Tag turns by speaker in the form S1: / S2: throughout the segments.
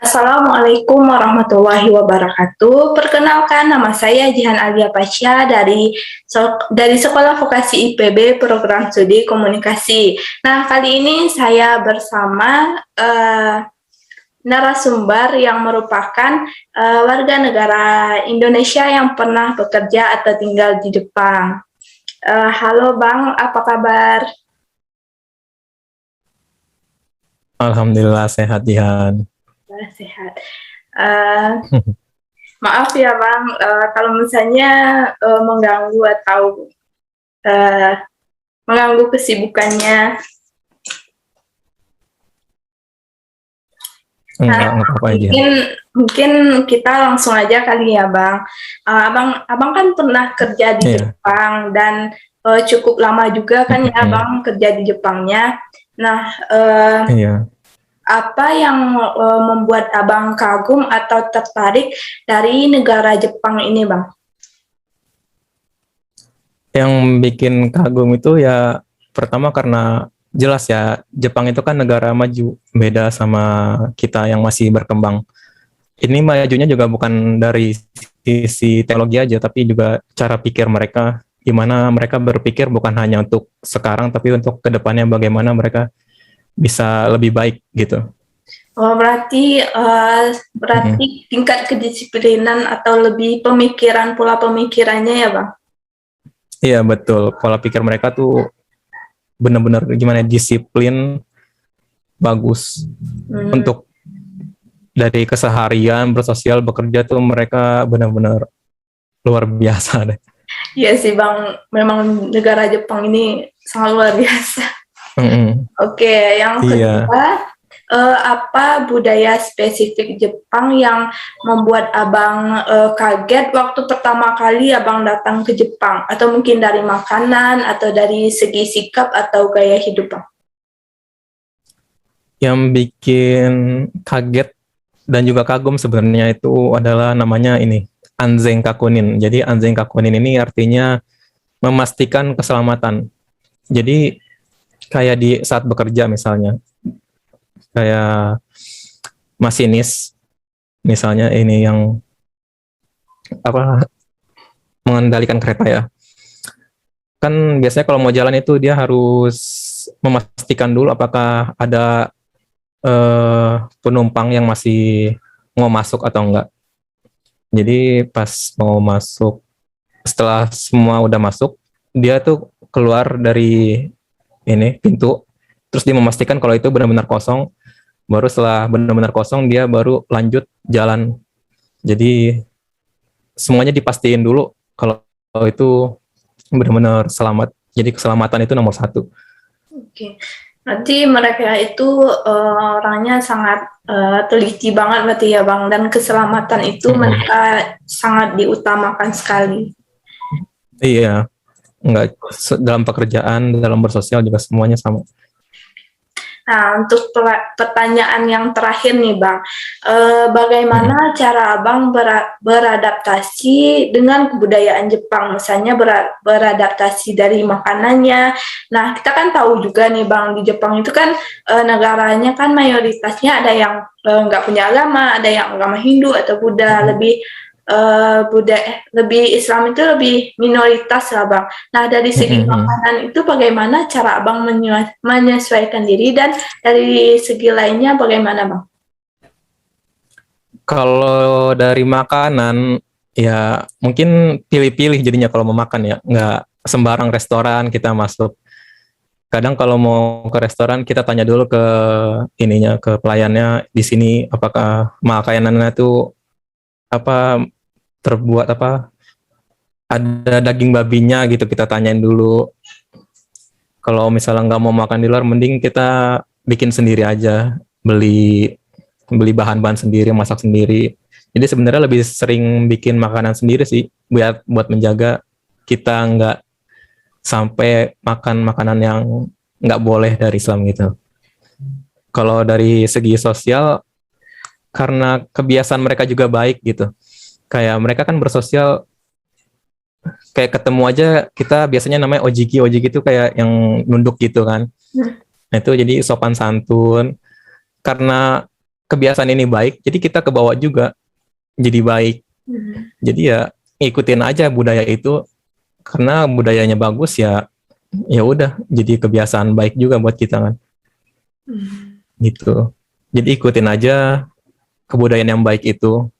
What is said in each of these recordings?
S1: Assalamualaikum warahmatullahi wabarakatuh. Perkenalkan, nama saya Jihan Alia Pasha dari Sekolah Vokasi IPB Program Studi Komunikasi. Nah, kali ini saya bersama narasumber yang merupakan warga negara Indonesia yang pernah bekerja atau tinggal di Jepang. Halo Bang, apa kabar?
S2: Alhamdulillah sehat Jihan.
S1: Sehat. Uh, Maaf ya Bang, kalau misalnya mengganggu atau uh, mengganggu kesibukannya. Nah,
S2: Enggak apa-apa Jihan.
S1: mungkin kita langsung aja kali ya Bang. Abang kan pernah kerja di
S2: Iya,
S1: Jepang dan cukup lama juga kan ya
S2: mm-mm.
S1: Bang kerja di Jepangnya. Nah,
S2: Iya.
S1: apa yang membuat Abang kagum atau tertarik dari negara Jepang ini Bang?
S2: Yang bikin kagum itu ya pertama karena jelas ya Jepang itu kan negara maju, beda sama kita yang masih berkembang. Ini majunya juga bukan dari sisi teknologi aja, tapi juga cara pikir mereka, gimana mereka berpikir bukan hanya untuk sekarang, tapi untuk kedepannya bagaimana mereka bisa lebih baik gitu.
S1: Oh, berarti
S2: Mm-mm.
S1: tingkat kedisiplinan atau lebih pola pemikirannya ya, Bang?
S2: Iya betul, pola pikir mereka tuh benar-benar gimana disiplin bagus
S1: Hmm,
S2: untuk dari keseharian bersosial bekerja tuh mereka benar-benar luar biasa deh.
S1: iya sih, Bang. Memang negara Jepang ini sangat luar biasa.
S2: Mm-mm.
S1: Oke, yang
S2: Iya,
S1: kedua, apa budaya spesifik Jepang yang membuat Abang kaget waktu pertama kali Abang datang ke Jepang? Atau mungkin dari makanan, atau dari segi sikap, atau gaya hidup, Bang?
S2: yang bikin kaget dan juga kagum sebenarnya itu adalah namanya ini Anzeng Kakunin. Jadi Anzeng Kakunin ini artinya memastikan keselamatan. Jadi kayak di saat bekerja misalnya, kayak masinis misalnya ini yang apa mengendalikan kereta ya. Kan biasanya kalau mau jalan itu dia harus memastikan dulu apakah ada penumpang yang masih mau masuk atau enggak. Jadi pas mau masuk, setelah semua udah masuk, dia tuh keluar dari ini pintu, terus dia memastikan kalau itu benar-benar kosong, baru setelah benar-benar kosong dia baru lanjut jalan. Jadi semuanya dipastiin dulu kalau itu benar-benar selamat. Jadi keselamatan itu nomor satu.
S1: Oke. Nanti mereka itu orangnya sangat teliti banget berarti ya Bang, dan keselamatan itu
S2: Mm-mm.
S1: mereka sangat diutamakan sekali.
S2: Iya, enggak dalam pekerjaan, dalam bersosial juga semuanya sama.
S1: Nah, untuk pertanyaan yang terakhir nih Bang,
S2: Mm-mm.
S1: bagaimana cara Abang beradaptasi dengan kebudayaan Jepang, misalnya beradaptasi dari makanannya. Nah, kita kan tahu juga nih Bang, di Jepang itu kan negaranya kan mayoritasnya ada yang nggak punya agama, ada yang agama Hindu atau Buddha, lebih Islam itu lebih minoritas lah Bang. Nah, dari segi
S2: Mm-mm.
S1: makanan itu bagaimana cara Abang menyesuaikan diri, dan dari segi lainnya bagaimana Bang?
S2: Kalau dari makanan, ya mungkin pilih-pilih jadinya kalau mau makan ya. Nggak sembarang restoran kita masuk. Kadang kalau mau ke restoran kita tanya dulu ke ininya, ke pelayannya di sini apakah makanannya itu apa terbuat apa ada daging babinya gitu kita tanyain dulu. Kalau misalnya nggak mau makan di luar, mending kita bikin sendiri aja, beli beli bahan-bahan sendiri, masak sendiri. Jadi sebenarnya lebih sering bikin makanan sendiri sih, buat menjaga kita nggak sampai makan makanan yang nggak boleh dari Islam gitu. Kalau dari segi sosial, karena kebiasaan mereka juga baik gitu. Kayak mereka kan bersosial, kayak ketemu aja kita biasanya namanya ojiki. Ojiki itu kayak yang nunduk gitu kan. Nah itu jadi sopan santun. Karena kebiasaan ini baik, jadi kita kebawa juga jadi baik. Jadi ya ikutin aja budaya itu, karena budayanya bagus ya, ya udah jadi kebiasaan baik juga buat kita kan, gitu. Jadi ikutin aja kebudayaan yang baik itu.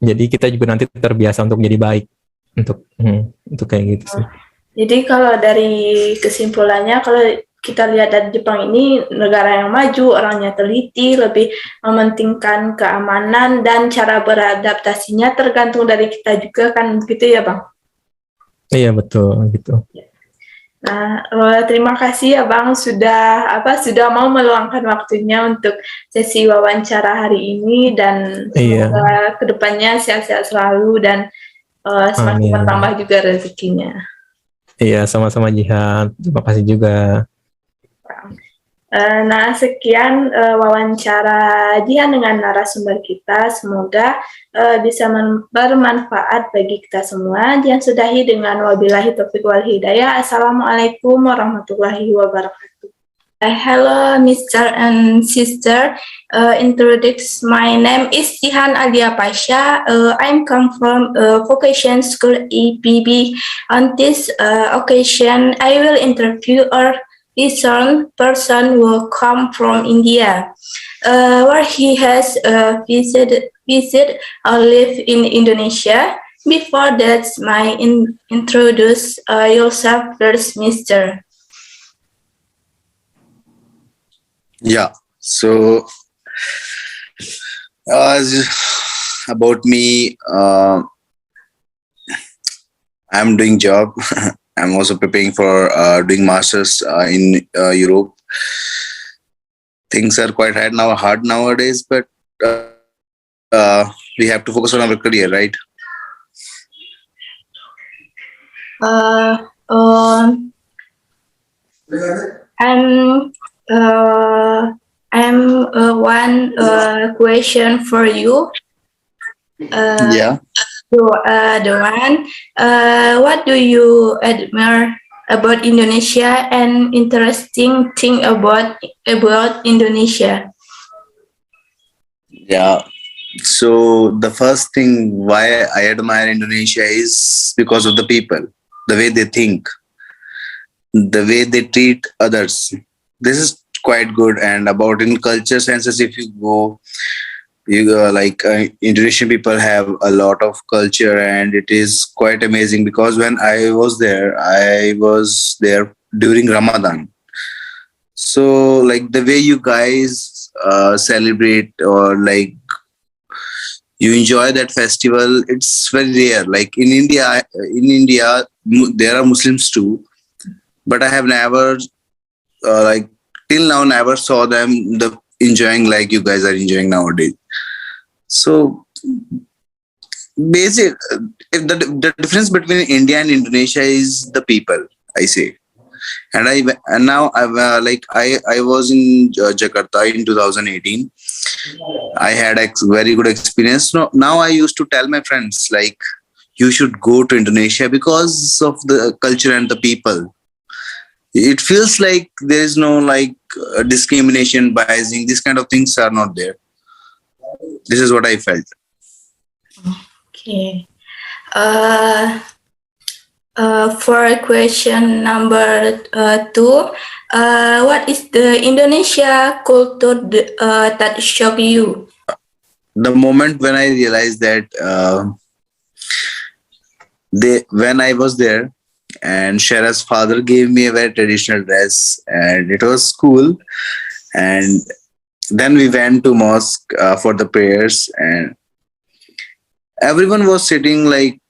S2: Jadi kita juga nanti terbiasa untuk jadi baik, untuk kayak gitu sih.
S1: Jadi kalau dari kesimpulannya, kalau kita lihat dari Jepang ini negara yang maju, orangnya teliti, lebih mementingkan keamanan dan cara beradaptasinya tergantung dari kita juga kan, begitu ya Bang?
S2: Iya betul gitu.
S1: Nah, terima kasih ya Bang sudah mau meluangkan waktunya untuk sesi wawancara hari ini, dan semoga kedepannya sehat-sehat selalu dan semakin bertambah juga rezekinya.
S2: Iya, sama-sama Jihan. Terima kasih juga.
S1: Nah, sekian wawancara Jihan dengan narasumber kita. Semoga bisa bermanfaat bagi kita semua. Jihan sudahi dengan wabillahi taufiq wal hidayah. Assalamualaikum warahmatullahi wabarakatuh. Hello, Mr. and Sister. Introduce my name is Jihan Alia Pasha. I'm come from Vocation School EPB. On this occasion, I will interview our recent person who come from India, where he has visit or live in Indonesia. Before that, introduce yourself first, Mister.
S3: Yeah. So about me, I'm doing job. I'm also preparing for doing masters in Europe. Things are quite hard nowadays, but we have to focus on our career, right?
S1: I'm one question for you.
S3: Yeah.
S1: The one, what do you admire about Indonesia and interesting thing about Indonesia?
S3: Yeah. So the first thing why I admire Indonesia is because of the people, the way they think, the way they treat others. This is quite good. And about in culture senses, if you go, Indonesian people have a lot of culture, and it is quite amazing because when I was there during Ramadan. So like the way you guys celebrate or like you enjoy that festival, it's very rare. Like in India, there are Muslims too, but I have never till now never saw them enjoying like you guys are enjoying nowadays. So basic, if the difference between India and Indonesia is the people, I say. And now I was in Jakarta in 2018. I had a very good experience. Now I used to tell my friends like, you should go to Indonesia because of the culture and the people. It feels like there is no discrimination, biasing. These kind of things are not there. This is what I felt.
S1: Okay. For question number 2, what is the Indonesia culture that shocked you?
S3: The moment when I realized that when I was there, and Shara's father gave me a very traditional dress, and it was cool. And then we went to mosque for the prayers, and everyone was sitting like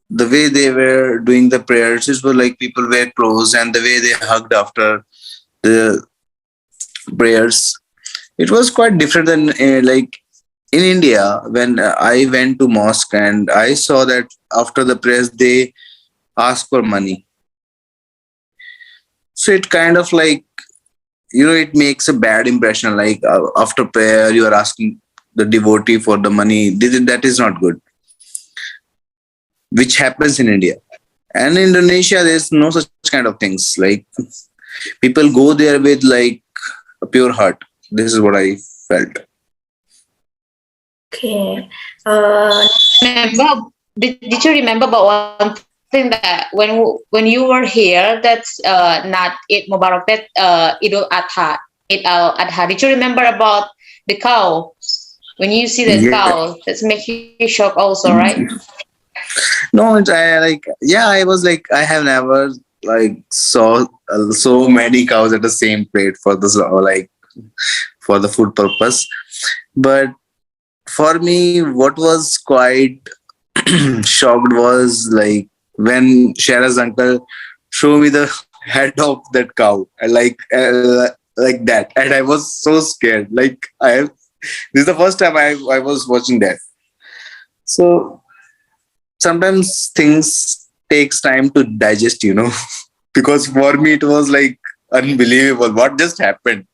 S3: the way they were doing the prayers. It was like people were close, and the way they hugged after the prayers, it was quite different than like in India. When I went to mosque and I saw that after the prayers they ask for money. So it kind of like, it makes a bad impression. Like after prayer, you are asking the devotee for the money. That is not good, which happens in India. And in Indonesia, there's no such kind of things. Like people go there with like a pure heart. This is what I felt.
S1: Okay.
S4: Remember, did you remember about one thing that when you were here, that's not Eid Mubarak, that Idul Adha, Eid al Adha. Did you remember about the cow? When you see the
S3: Yeah.
S4: cow, that's make you shock also, right?
S3: No, I was like, I have never like saw so many cows at the same plate for this, like for the food purpose. But for me, what was quite shocked was like when Shara's uncle showed me the head of that cow, like that, and I was so scared. Like this is the first time I was watching that. So sometimes things takes time to digest, because for me it was like unbelievable. What just happened?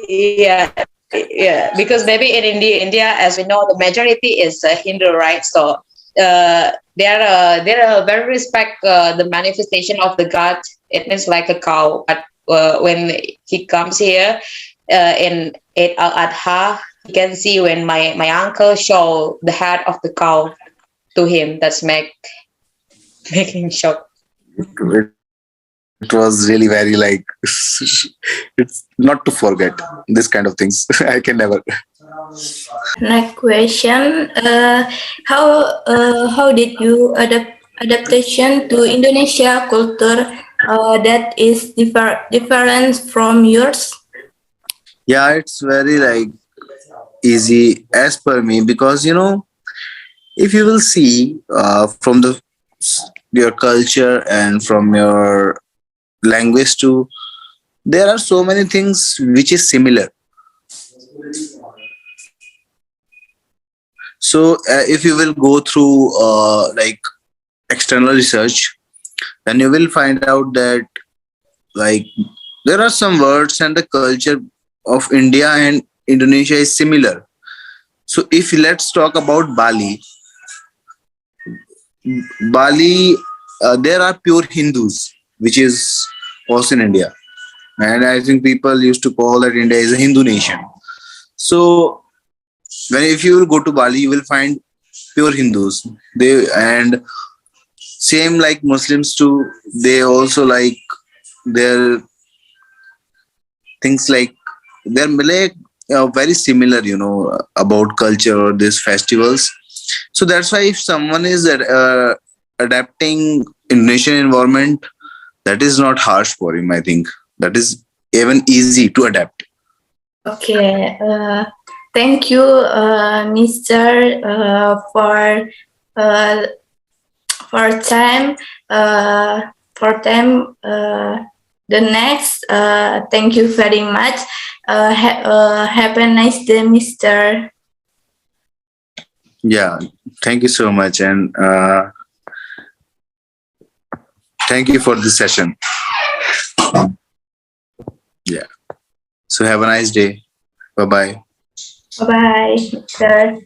S4: Yeah, yeah. Because maybe in India, as we know, the majority is Hindu, right? So they're very respect the manifestation of the god. It means like a cow, but when he comes here in Eid al Adha, you can see when my uncle show the head of the cow to him. That's making shock.
S3: It was really very like it's not to forget this kind of things. I can never.
S1: Next question. How did you adaptation to Indonesia culture that is different from yours?
S3: Yeah, it's very like easy as per me, because if you will see from your culture and from your language too, there are so many things which is similar. So if you will go through like external research, then you will find out that like there are some words and the culture of India and Indonesia is similar. So if let's talk about Bali, there are pure Hindus, which is also in India, and I think people used to call that India is a Hindu nation. So when if you will go to Bali, you will find pure Hindus. They and same like Muslims too. They also like their things like they're Malay, very similar, about culture or these festivals. So that's why if someone is adapting Indonesian environment, that is not harsh for him. I think that is even easy to adapt.
S1: Okay. Thank you, Mr. For time. For time. The next. Thank you very much. Have a nice day, Mr.
S3: Yeah, thank you so much, and thank you for this session. Yeah. So have a nice day. Bye bye.
S1: Bye, Mr.